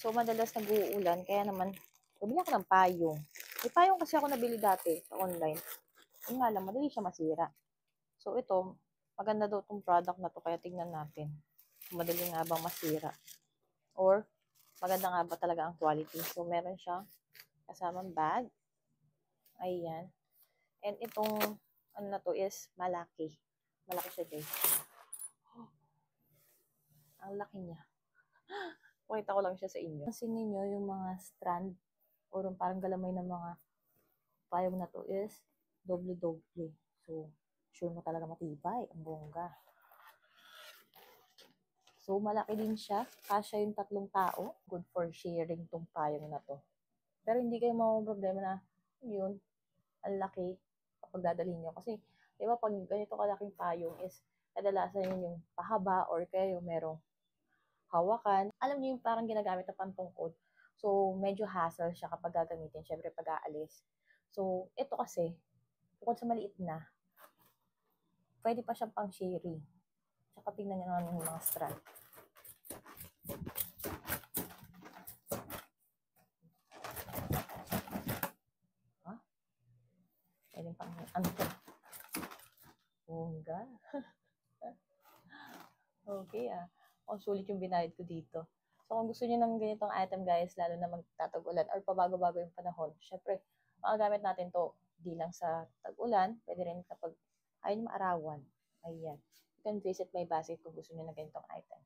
So, madalas nag-uulan, kaya naman, bumili ako ng payong. May payong kasi ako nabili dati sa online. Yun nga lang, madali siya masira. So, ito, maganda daw itong product na to, kaya tingnan natin. Madali nga bang masira. Or, maganda nga ba talaga ang quality. So, meron siyang kasamang bag. Ayan. And itong, ano na to is malaki. Malaki siya, guys. Ang laki niya. Pakita ko lang siya sa inyo. Pansin niyo yung mga strand or parang galamay ng mga payong na to is doble-doble. So, sure mo talaga matibay. Ang bongga. So, malaki din siya. Kasya yung 3 tao. Good for sharing tong payong na to. Pero hindi kayo problema na yun, ang laki kapag dadalhin nyo. Kasi, di ba, pag ganito kalaking payong is kadalasan yun yung pahaba or kaya yung merong hawakan. Alam niyo yung parang ginagamit na pantungkod. So, medyo hassle siya kapag gagamitin. Syempre, pag aalis. So, ito kasi, bukod sa maliit na, pwede pa siyang pang sharing. Tsaka tingnan nyo naman yung mga strand. Ha? Pwede pang, ano to? Bongga. Okay sulit yung binayad ko dito. So, kung gusto niyo ng ganitong item guys, lalo na magtatag-ulan or pabago-bago yung panahon, syempre, magagamit natin to di lang sa tag-ulan, pwede rin kapag ayaw niyo maarawan. Ayan. You can visit my basket kung gusto niyo ng ganitong item.